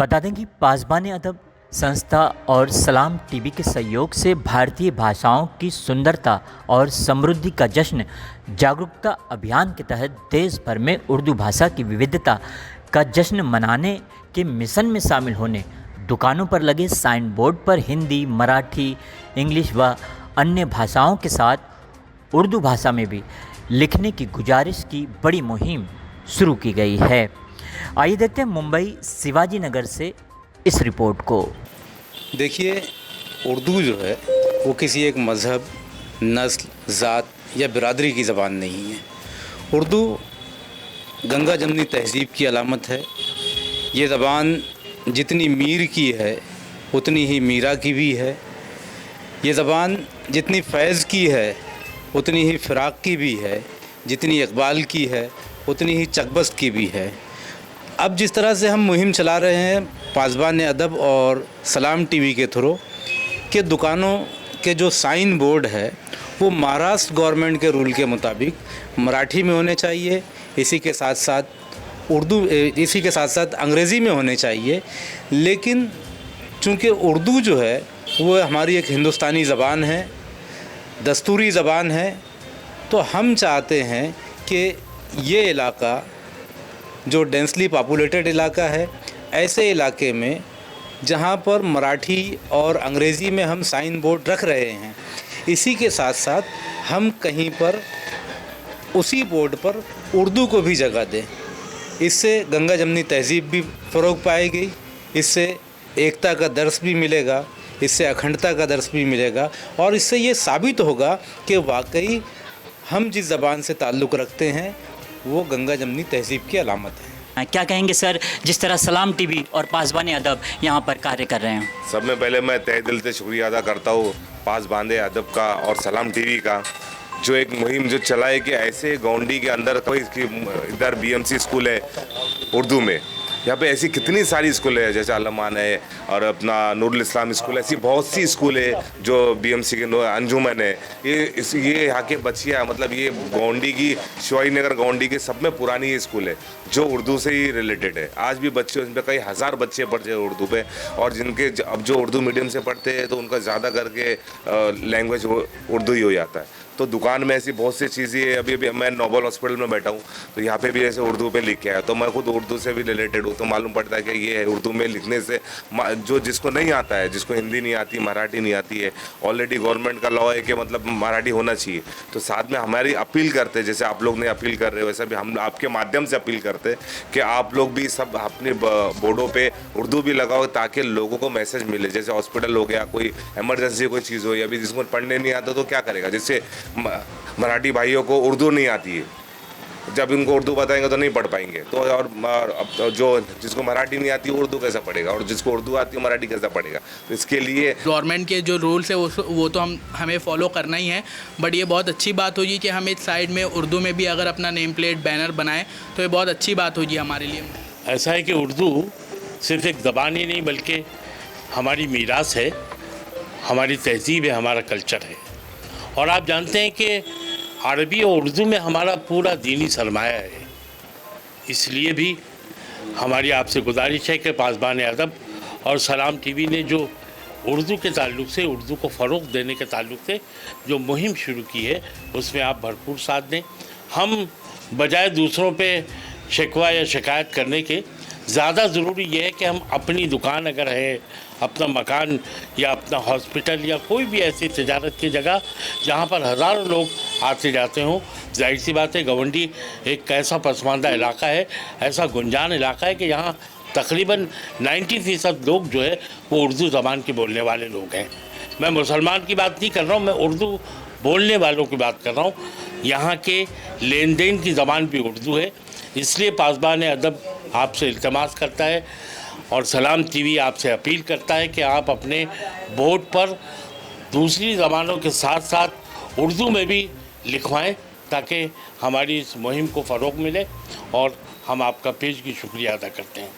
बता दें कि पासबान अदब संस्था और सलाम टीवी के सहयोग से भारतीय भाषाओं की सुंदरता और समृद्धि का जश्न जागरूकता अभियान के तहत देश भर में उर्दू भाषा की विविधता का जश्न मनाने के मिशन में शामिल होने दुकानों पर लगे साइन बोर्ड पर हिंदी, मराठी, इंग्लिश व अन्य भाषाओं के साथ उर्दू भाषा में भी लिखने की गुजारिश की बड़ी मुहिम शुरू की गई है। आइए देखते हैं मुंबई शिवाजी नगर से इस रिपोर्ट को। देखिए, उर्दू जो है वो किसी एक मज़हब, नस्ल, ज़ात या बिरादरी की ज़बान नहीं है। उर्दू गंगा जमनी तहज़ीब की अलामत है। ये ज़बान जितनी मीर की है उतनी ही मीरा की भी है। ये ज़बान जितनी फैज़ की है उतनी ही फ़िराक की भी है। जितनी इक़बाल की है उतनी ही चकबस्त की भी है। अब जिस तरह से हम मुहिम चला रहे हैं पासबान अदब और सलाम टीवी के थ्रू के दुकानों के जो साइन बोर्ड है वो महाराष्ट्र गवर्नमेंट के रूल के मुताबिक मराठी में होने चाहिए, इसी के साथ साथ अंग्रेज़ी में होने चाहिए। लेकिन चूँकि उर्दू जो है वो हमारी एक हिंदुस्तानी ज़बान है, दस्तूरी ज़बान है, तो हम चाहते हैं कि ये इलाका जो डेंसली पॉपुलेटेड इलाका है, ऐसे इलाके में जहाँ पर मराठी और अंग्रेज़ी में हम साइन बोर्ड रख रहे हैं, इसी के साथ साथ हम कहीं पर उसी बोर्ड पर उर्दू को भी जगह दें। इससे गंगा जमनी तहज़ीब भी फ़रोग़ पाएगी, इससे एकता का दर्स भी मिलेगा, इससे अखंडता का दर्स भी मिलेगा और इससे ये साबित होगा कि वाकई हम जिस ज़बान से ताल्लुक़ रखते हैं वो गंगा जमनी तहज़ीब की अलामत है। क्या कहेंगे सर, जिस तरह सलाम टीवी और पासबान अदब यहाँ पर कार्य कर रहे हैं? सब में पहले मैं तहे दिल से शुक्रिया अदा करता हूँ पासबान अदब का और सलाम टीवी का, जो एक मुहिम जो चलाए कि ऐसे गोंडी के अंदर कोई इधर बीएमसी स्कूल है उर्दू में, यहाँ पे ऐसी कितनी सारी स्कूल है, जैसे अलमान है और अपना नूरुल इस्लाम स्कूल, ऐसी बहुत सी स्कूल है जो बीएमसी के अंजुमन है। ये यहाँ के बच्चियाँ, मतलब ये गोंडी की, शिवाजी नगर गोंडी के सब में पुरानी ये स्कूल है जो उर्दू से ही रिलेटेड है। आज भी बच्चे, उसमें कई हज़ार बच्चे पढ़ते हैं उर्दू पे, और जिनके अब जो उर्दू मीडियम से पढ़ते हैं तो उनका ज़्यादा करके लैंग्वेज उर्दू ही हो जाता है। तो दुकान में ऐसी बहुत सी चीज़ें, अभी मैं नोबल हॉस्पिटल में बैठा हूँ तो यहाँ पे भी ऐसे उर्दू पे लिख के आया, तो मैं खुद उर्दू से भी रिलेटेड हूँ, तो मालूम पड़ता है कि ये है उर्दू में लिखने से जो जिसको नहीं आता है, जिसको हिंदी नहीं आती, मराठी नहीं आती है, ऑलरेडी गवर्नमेंट का लॉ है कि मतलब मराठी होना चाहिए, तो साथ में हमारी अपील करते, जैसे आप लोग ने अपील कर रहे हो वैसे भी हम आपके माध्यम से अपील करते कि आप लोग भी सब अपने बोर्डों पर उर्दू भी लगाओ ताकि लोगों को मैसेज मिले। जैसे हॉस्पिटल हो गया, कोई इमरजेंसी कोई चीज़ हो, या अभी जिसको पढ़ने नहीं आता तो क्या करेगा, जिससे मराठी भाइयों को उर्दू नहीं आती है, जब इनको उर्दू बताएंगे तो नहीं पढ़ पाएंगे, तो और जो जिसको मराठी नहीं आती उर्दू कैसे पढ़ेगा, और जिसको उर्दू आती है मराठी कैसे पढ़ेगा। तो इसके लिए गवर्नमेंट के जो रूल्स है वो तो हमें फॉलो करना ही है, बट ये बहुत अच्छी बात होगी कि हम इस साइड में उर्दू में भी अगर अपना नेम प्लेट बैनर बनाएं तो ये बहुत अच्छी बात होगी हमारे लिए। ऐसा है कि उर्दू सिर्फ एक ज़बान ही नहीं बल्कि हमारी मीरास है, हमारी तहज़ीब है, हमारा कल्चर है। और आप जानते हैं कि अरबी और उर्दू में हमारा पूरा दीनी सरमाया है, इसलिए भी हमारी आपसे गुजारिश है कि पासबान अदब और सलाम टीवी ने जो उर्दू के ताल्लुक़ से, उर्दू को फ़रोग़ देने के ताल्लुक़ से जो मुहिम शुरू की है उसमें आप भरपूर साथ दें। हम बजाय दूसरों पे शिकवा या शिकायत करने के, ज़्यादा ज़रूरी यह है कि हम अपनी दुकान अगर है, अपना मकान या अपना हॉस्पिटल या कोई भी ऐसी तिजारत की जगह जहाँ पर हज़ारों लोग आते जाते हों, जाहिर सी बात है गवंडी एक ऐसा पसमानदा इलाका है, ऐसा गुंजान इलाका है कि यहाँ तकरीबन 90% लोग जो है वो उर्दू ज़बान के बोलने वाले लोग हैं। मैं मुसलमान की बात नहीं कर रहा हूँ, मैं उर्दू बोलने वालों की बात कर रहा हूँ। यहाँ के लेन देन की ज़बान भी उर्दू है, इसलिए पासबान अदब आपसे इल्तमास करता है और सलाम टीवी आपसे अपील करता है कि आप अपने बोर्ड पर दूसरी ज़बानों के साथ साथ उर्दू में भी लिखवाएं ताकि हमारी इस मुहिम को फ़रोग़ मिले, और हम आपका पेशगी शुक्रिया अदा करते हैं।